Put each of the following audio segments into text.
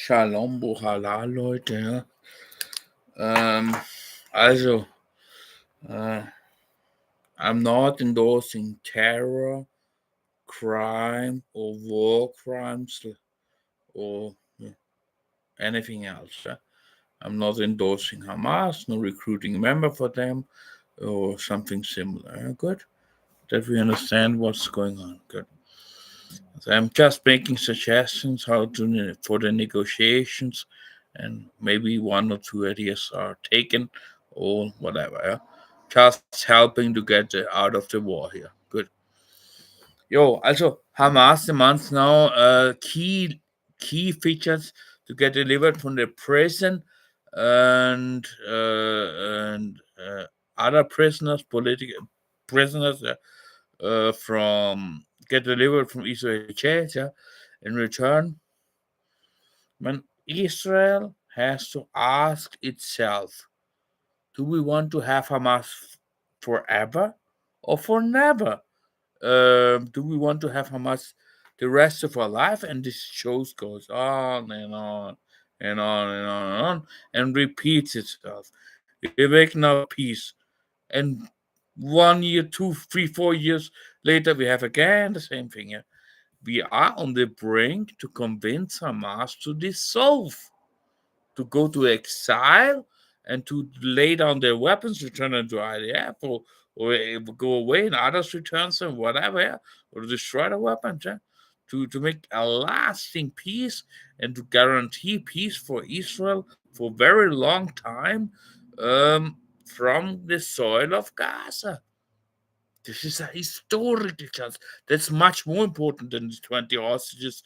Shalom, Bohala, Leute. Also, I'm not endorsing terror, crime, or war crimes, or anything else. I'm not endorsing Hamas, no recruiting a member for them, or something similar. Good. That we understand what's going on. Good. So I'm just making suggestions how to for the negotiations, and maybe one or two ideas are taken or whatever. Yeah? Just helping to get out of the war here. Good. Also Hamas demands now key features to get delivered from the prison and other prisoners, political prisoners from get delivered from Israel jails. Yeah? In return, when Israel has to ask itself, do we want to have Hamas forever or for never? Do we want to have Hamas the rest of our life? And this shows goes on and on and on and on and on and repeats itself. We make now peace, and 1 year, 2, 3, 4 years later, we have again the same thing. Yeah? We are on the brink to convince Hamas to dissolve, to go to exile, and to lay down their weapons, return them to IDF, or go away, and others return them, whatever, yeah? Or destroy the weapons, yeah? To make a lasting peace and to guarantee peace for Israel for a very long time from the soil of Gaza. This is a historical chance. That's much more important than the 20 hostages.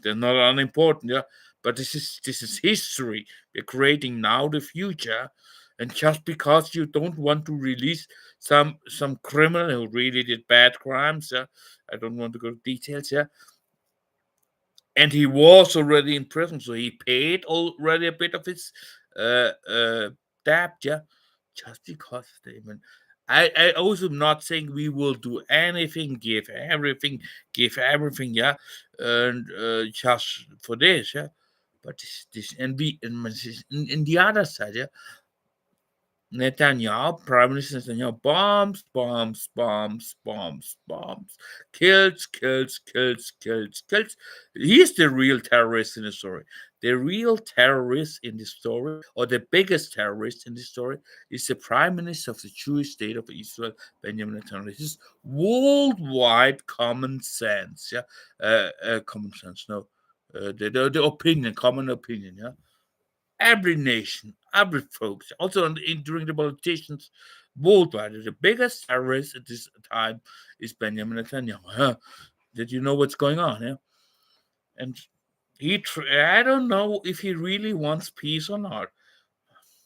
They're not unimportant, yeah. But this is history. We're creating now the future, and just because you don't want to release some criminal who really did bad crimes, yeah, I don't want to go to details, yeah. And he was already in prison, so he paid already a bit of his debt, yeah. Just because they I also am not saying we will do anything, give everything, yeah, and just for this, yeah. But this and in the other side, yeah, Netanyahu, Prime Minister Netanyahu, bombs, kills. He's the real terrorist in the story. The real terrorist in the story, or the biggest terrorist in the story, is the Prime Minister of the Jewish state of Israel, Benjamin Netanyahu. This is worldwide common sense, yeah, common sense. No, the opinion, common opinion, yeah. Every nation, every folks, also during the politicians worldwide, the biggest terrorist at this time is Benjamin Netanyahu. Huh? Did you know what's going on? Yeah? And I don't know if he really wants peace or not.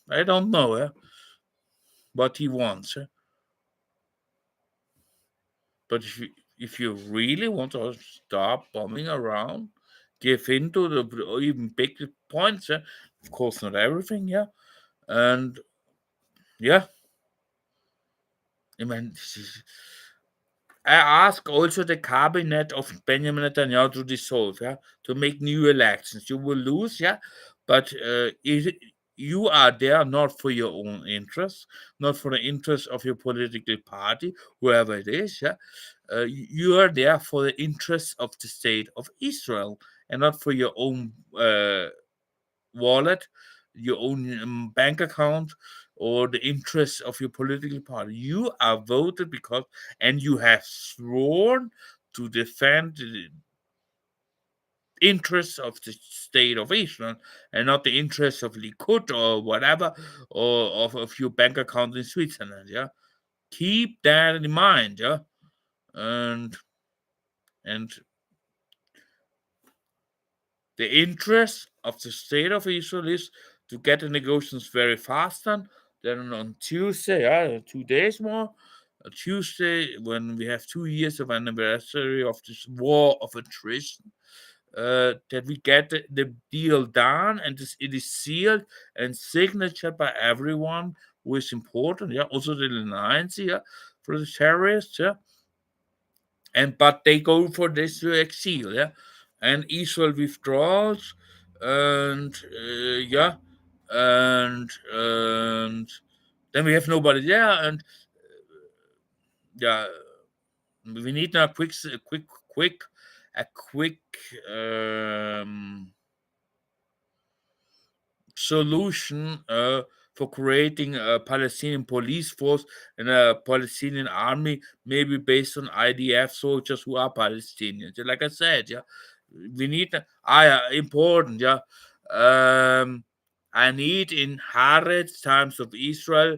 I don't know what he wants. But if you really want to stop bombing around, give in to the even big points, of course not everything, yeah, and yeah. I mean, I ask also the cabinet of Benjamin Netanyahu to dissolve, yeah, to make new elections. You will lose, yeah, but you are there not for your own interests, not for the interests of your political party, whoever it is, yeah. You are there for the interests of the state of Israel and not for your own wallet, your own bank account, or the interests of your political party. You are voted because, and you have sworn to defend the interests of the state of Israel and not the interests of Likud or whatever, or of your bank account in Switzerland. Yeah, keep that in mind. Yeah, and the interest of the state of Israel is to get the negotiations very fast done. Then on Tuesday, 2 days more, Tuesday, when we have 2 years of anniversary of this war of attrition, that we get the deal done and it is sealed and signatured by everyone who is important. Yeah, also the alliance, yeah, for the terrorists. Yeah, but they go for this to exile. Yeah, and Israel withdraws. and yeah, and then we have nobody there, and yeah, we need now a quick solution for creating a Palestinian police force and a Palestinian army, maybe based on IDF soldiers who are Palestinians. Like I said, yeah, we need important, yeah. I need in Haaretz, Times of Israel,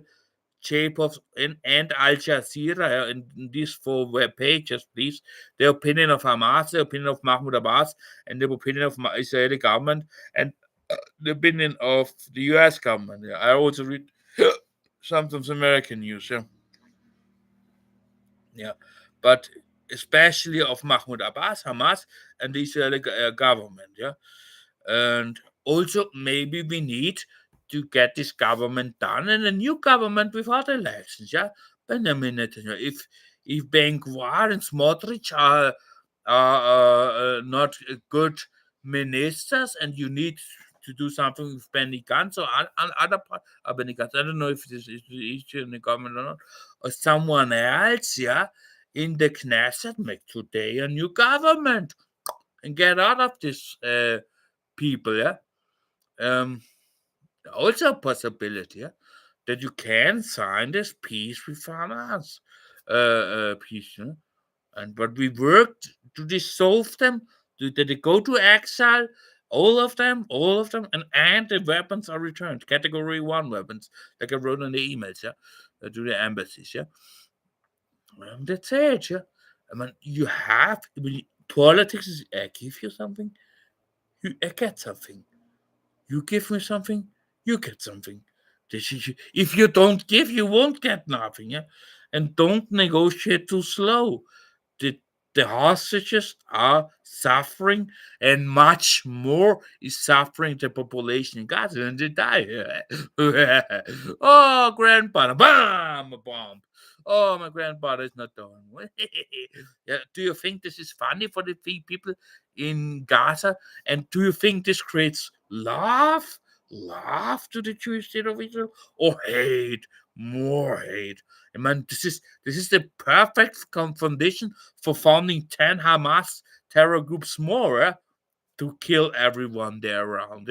Chapov and Al Jazeera, in these 4 web pages, please, the opinion of Hamas, the opinion of Mahmoud Abbas, and the opinion of Israeli government, and the opinion of the U.S. government. Yeah. I also read sometimes American news. Yeah, but especially of Mahmoud Abbas, Hamas, and the Israeli government. Yeah, and also maybe we need to get this government done and a new government without elections. Yeah, Benjamin Netanyahu. If Ben Gvir and Smotrich are not good ministers, and you need to do something with Benny Gantz or other part, Benny Gantz. I don't know if this is in the government or not, or someone else. Yeah, in the Knesset, make today a new government and get out of this people. Yeah, also a possibility. Yeah? That you can sign this peace with Hamas, peace. Yeah? But we worked to dissolve them, that they go to exile, all of them, and the weapons are returned, Category 1 weapons, like I wrote in the emails, yeah, to the embassies, yeah. That's it, yeah. I mean, you have, politics is, I give you something, I get something. You give me something, you get something. If you don't give, you won't get nothing, yeah. And don't negotiate too slow. The, the hostages are suffering, and much more is suffering the population in Gaza, and they die. Oh, grandpa, bam, a bomb. Oh, my grandfather is not doing. Yeah, do you think this is funny for the people in Gaza? And do you think this creates love to the Jewish state of Israel, or hate, more hate? I mean, this is the perfect foundation for founding 10 Hamas terror groups more, to kill everyone there around.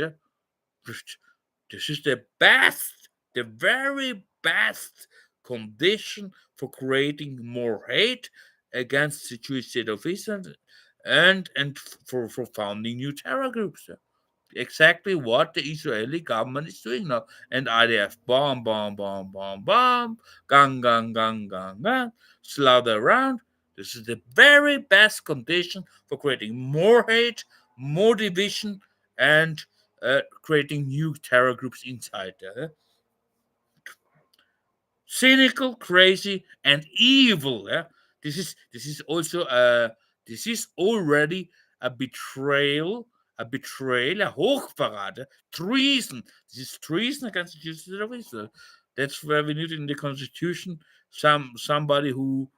This is the best, the very best condition for creating more hate against the Jewish state of Israel, and for founding new terror groups. Exactly what the Israeli government is doing now. And IDF, bomb, bomb, bomb, bomb, bomb, gang, gang, gang, gang, gang, slaughter around. This is the very best condition for creating more hate, more division, and creating new terror groups inside there. Cynical, crazy, and evil. Yeah? This is also this is already a betrayal, a Hochverrat, treason. This is treason against the justice of Israel. That's where we need in the constitution somebody who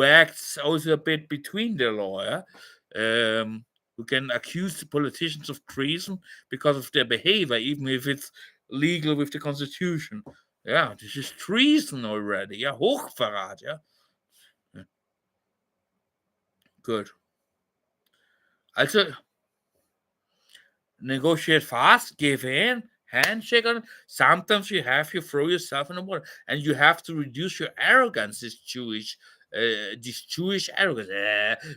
acts also a bit between the law. Yeah? Who can accuse the politicians of treason because of their behavior, even if it's legal with the constitution. Yeah, this is treason already. Yeah, Hochverrat. Yeah, good. Also, negotiate fast, give in, handshake on. Sometimes you have to throw yourself in the water, and you have to reduce your arrogance. This Jewish arrogance.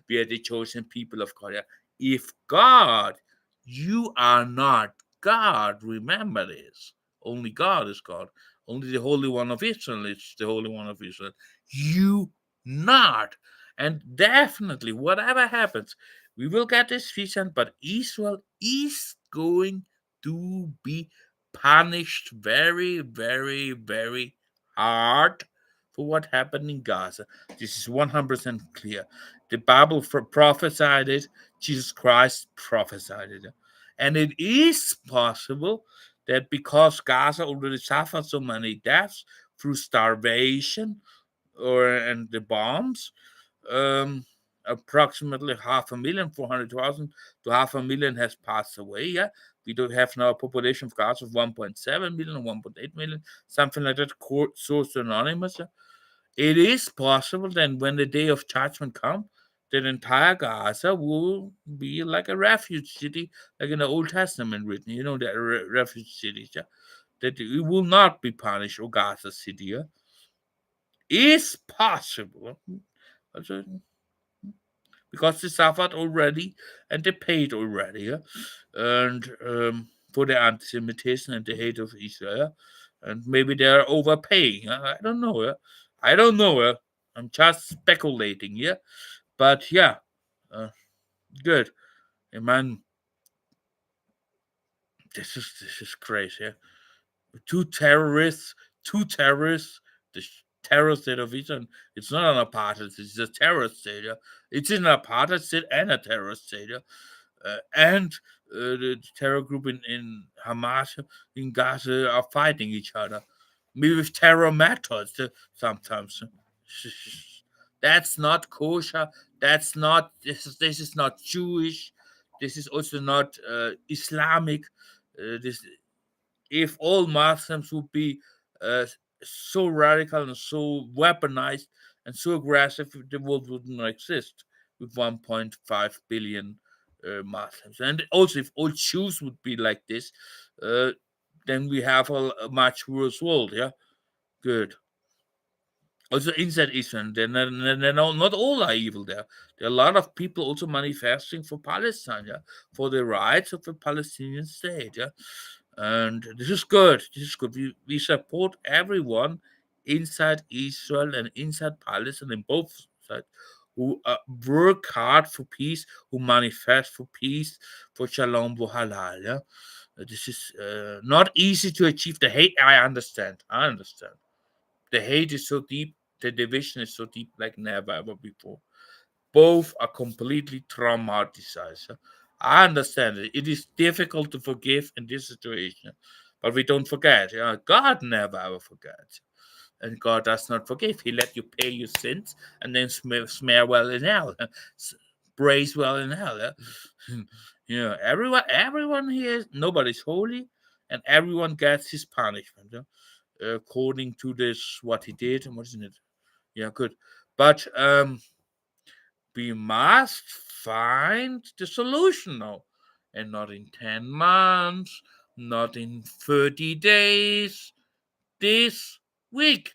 We are the chosen people of God. Yeah. If God, you are not God. Remember this. Only God is God. Only the Holy One of Israel is the Holy One of Israel. You not. And definitely, whatever happens, we will get this vision, but Israel is going to be punished very, very, very hard for what happened in Gaza. This is 100% clear. The Bible prophesied it, Jesus Christ prophesied it. And it is possible that because Gaza already suffered so many deaths through starvation and the bombs, approximately 500,000, 400,000 to 500,000 has passed away. Yeah, We do have now a population of Gaza of 1.7 million or 1.8 million, something like that, source anonymous. It is possible that when the day of judgment comes, that entire Gaza will be like a refuge city, like in the Old Testament written, the refuge cities, that it will not be punished, or Gaza City, is possible. Because they suffered already and they paid already, and for the anti-Semitism and the hate of Israel, and maybe they're overpaying. I don't know. I don't know. I'm just speculating here, but yeah, good. Man, this is crazy. Two terrorists, the terror state of Israel. It's not an apartheid state, it's a terror state. It's an apartheid state and a terror state. And the terror group in Hamas in Gaza are fighting each other, maybe with terror methods sometimes. That's not kosher. That's not. This is not Jewish. This is also not Islamic. This If all Muslims would be so radical and so weaponized and so aggressive, the world wouldn't exist with 1.5 billion Muslims. And also, if all Jews would be like this, then we have a much worse world. Yeah, good. Also inside Israel, not all are evil there. There are a lot of people also manifesting for Palestine, yeah, for the rights of the Palestinian state, yeah. And this is good. This is good. We support everyone inside Israel and inside Palestine, in both sides, who work hard for peace, who manifest for peace, for shalom, for halal. Yeah? This is not easy to achieve. The hate, I understand. The hate is so deep, the division is so deep like never ever before. Both are completely traumatized. I understand it. It is difficult to forgive in this situation, but we don't forget. God never ever forgets. And God does not forgive. He let you pay your sins and then smear well in hell, praise well in hell. Everyone here, nobody's holy, and everyone gets his punishment. According to this, what he did, and what isn't it? Yeah, good. But we must find the solution now, and not in 10 months, not in 30 days. This week,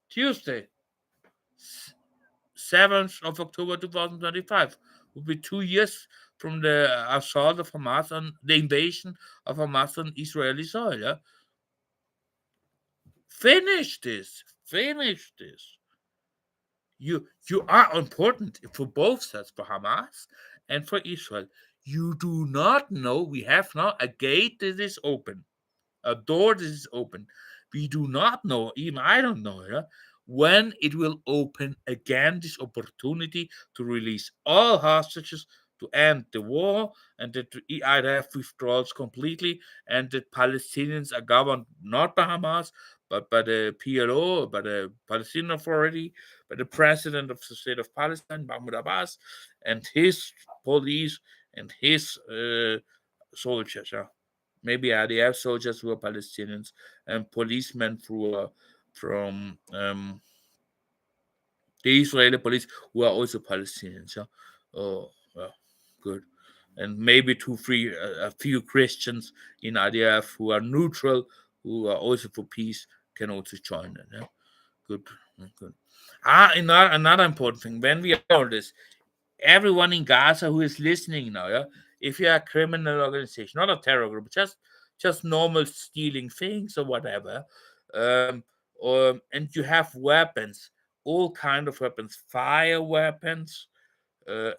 Tuesday, 7th of October 2025, will be 2 years from the assault of Hamas on the invasion of Hamas on Israeli soil. Yeah? Finish this. Finish this. You are important for both sides, for Hamas and for Israel. You do not know. We have now a gate that is open, a door that is open. We do not know, even I don't know, yeah, when it will open again, this opportunity to release all hostages, to end the war, and that the IDF withdraws completely, and that Palestinians are governed not by Hamas, but by the PLO, by the Palestinian Authority, by the president of the state of Palestine, Mahmoud Abbas, and his police and his soldiers. Yeah. Maybe IDF soldiers who are Palestinians, and policemen from the Israeli police who are also Palestinians. Yeah? Oh, well, good. And maybe a few Christians in IDF who are neutral, who are also for peace, can also join them. Yeah? Good, good. Another important thing, when we all this, everyone in Gaza who is listening now, yeah, if you're a criminal organization, not a terror group, just normal stealing things or whatever, um, and you have weapons, all kind of weapons, fire weapons,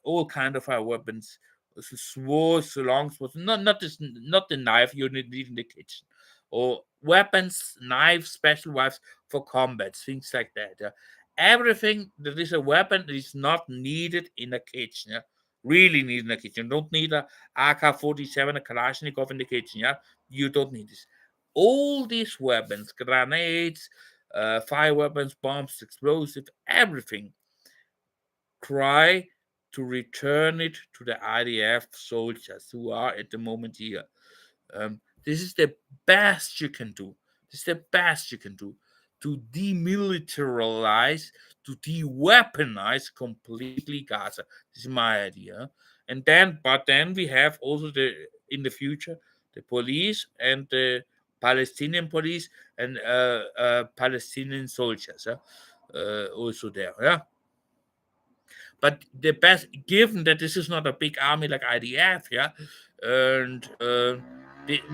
all kind of fire weapons, swords, long swords, not the knife you need in the kitchen, or weapons, knives, special knives for combat, things like that. Yeah? Everything that is a weapon is not needed in a kitchen. Yeah? Really needed in a kitchen. You don't need a AK-47, a Kalashnikov in the kitchen. Yeah, you don't need this. All these weapons, grenades, fire weapons, bombs, explosives, everything. Cry to return it to the IDF soldiers who are at the moment here. This is the best you can do. This is the best you can do to demilitarize, to de-weaponize completely Gaza. This is my idea. And then we have also in the future the police and the Palestinian police and Palestinian soldiers also there. Yeah. But the best, given that this is not a big army like IDF, yeah, and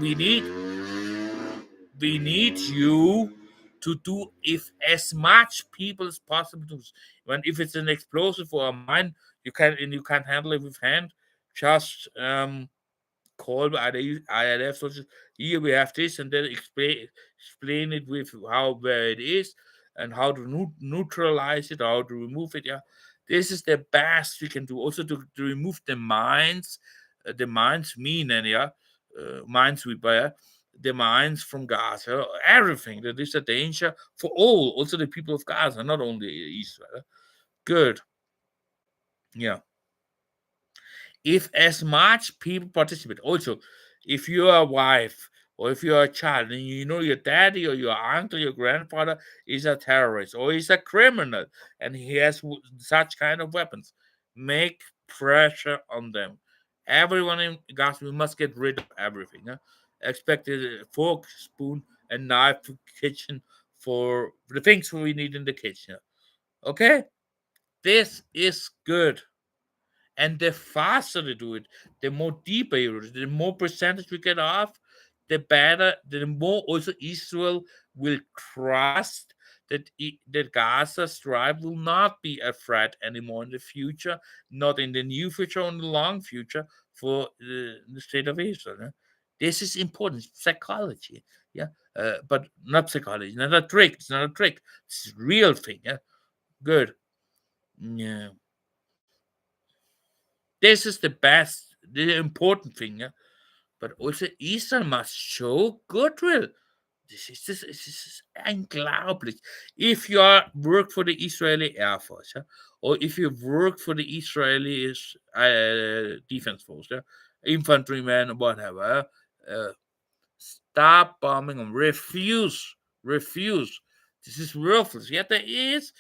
we need you to do if as much people as possible to, when if it's an explosive or a mine, you can't handle it with hand, just call the ILF soldiers. Here we have this, and then explain it with where it is and how to neutralize it, how to remove it. Yeah, this is the best we can do. Also to remove the mines. The mines mean and yeah, mines we buy. The mines from Gaza, everything that is a danger for all, also the people of Gaza, not only Israel. Good. Yeah. If as much people participate, also if you're a wife or if you're a child and you know your daddy or your uncle, your grandfather is a terrorist or is a criminal and he has such kind of weapons, make pressure on them. Everyone in Gaza, we must get rid of everything. Huh? Expect a fork, spoon, and knife for kitchen for the things we need in the kitchen. Okay, this is good. And the faster they do it, the more deeper you do it, the more percentage we get off, the better, the more also Israel will trust that Gaza Strip will not be a threat anymore in the future, not in the near future, or in the long future for the state of Israel. This is important psychology, yeah, but not psychology, not a trick. It's not a trick. It's a real thing. Yeah, good. Yeah. This is the best, the important thing. Yeah? But also Israel must show goodwill. This is unglaublich. If you work for the Israeli Air Force, yeah? Or if you work for the Israeli defense force, yeah? Infantryman, whatever, uh, stop bombing them. Refuse. This is worthless. Yeah, there is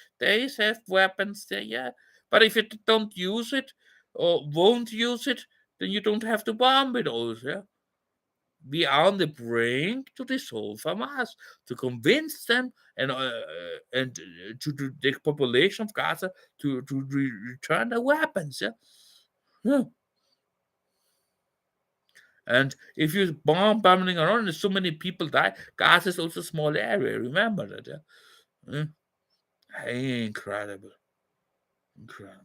have weapons there, yeah. But if you don't use it or won't use it, then you don't have to bomb it also, yeah. We are on the brink to dissolve Hamas, to convince them and to the population of Gaza to return their weapons, yeah. Yeah. And if you bombing around and so many people die, Gaza is also a small area. Remember that, yeah? Incredible. Incredible.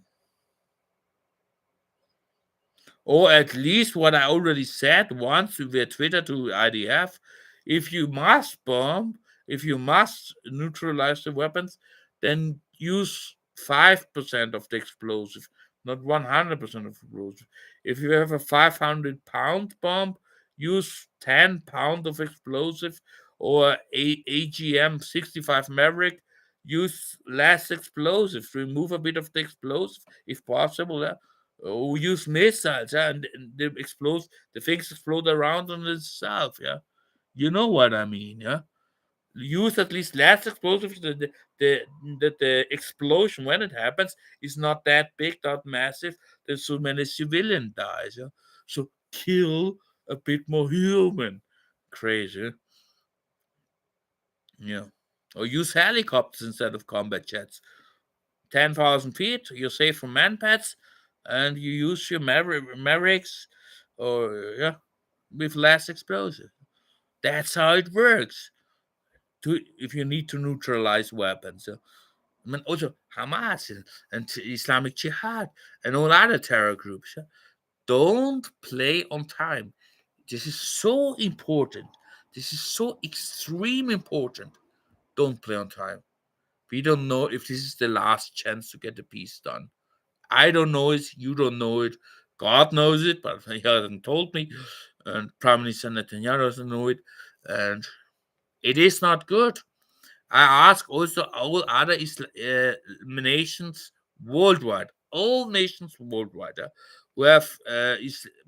Or at least what I already said once via Twitter to IDF, if you must bomb, if you must neutralize the weapons, then use 5% of the explosive, not 100% of explosive. If you have a 500-pound bomb, use 10 pounds of explosive, or a AGM-65 Maverick, use less explosive, remove a bit of the explosive if possible. We use missiles, yeah, and they explode. The things explode around on itself. Yeah, you know what I mean. Yeah, use at least less explosives. The explosion when it happens is not that big, not massive. There's so many civilian dies. Yeah, so kill a bit more human. Crazy. Yeah, or use helicopters instead of combat jets. 10,000 feet, you're safe from manpads, and you use your Mavericks or yeah, with less explosive. That's how it works. If you need to neutralize weapons. I mean, also Hamas and Islamic Jihad and all other terror groups. Don't play on time. This is so important. This is so extreme important. Don't play on time. We don't know if this is the last chance to get the peace done. I don't know it. You don't know it. God knows it, but he hasn't told me. And Prime Minister Netanyahu doesn't know it. And it is not good. I ask also all other nations worldwide, all nations worldwide who have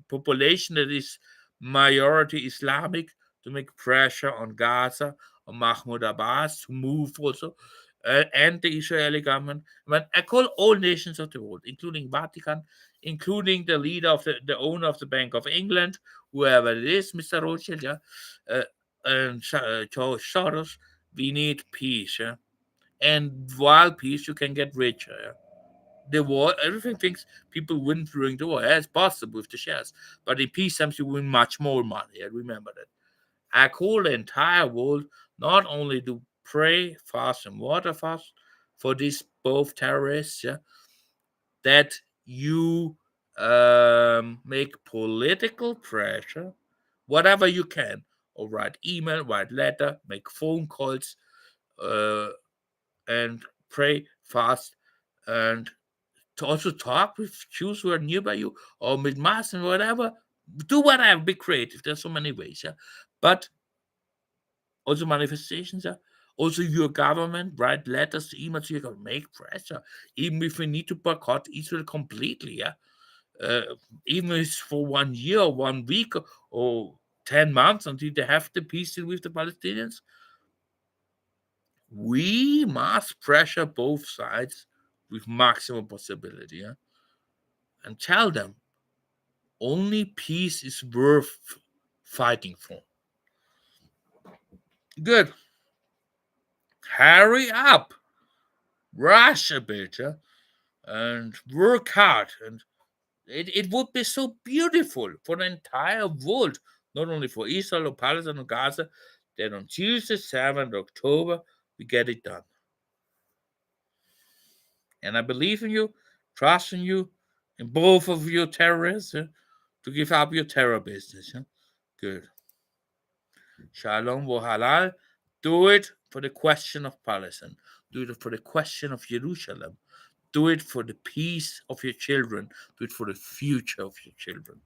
population that is majority Islamic to make pressure on Gaza, on Mahmoud Abbas to move also, and the Israeli government. But I call all nations of the world, including Vatican, including the leader of the owner of the Bank of England, whoever it is, Mr. Rothschild, and George Soros. We need peace, and while peace, you can get richer. The war, everything thinks people win during the war. Yeah, it's possible with the shares, but in peace times you win much more money. Remember that. I call the entire world not only to pray, fast, and water fast for these both terrorists, that you make political pressure, whatever you can, or write email, write letter, make phone calls, uh, and pray fast, and to also talk with Jews who are nearby you, or with mass and whatever. Do whatever, be creative. There's so many ways, but also manifestations, also your government, write letters to email to your government, make pressure, even if we need to boycott Israel completely, even if it's for 1 year or 1 week or 10 months until they have the peace deal with the Palestinians. We must pressure both sides with maximum possibility, and tell them only peace is worth fighting for. Good. Hurry up, rush a bit, and work hard. And it would be so beautiful for the entire world, not only for Israel or Palestine or Gaza, that on Tuesday, 7th October, we get it done. And I believe in you, trust in you, in both of you terrorists, to give up your terror business. Good. Shalom Halal. Do it for the question of Palestine. Do it for the question of Jerusalem. Do it for the peace of your children. Do it for the future of your children.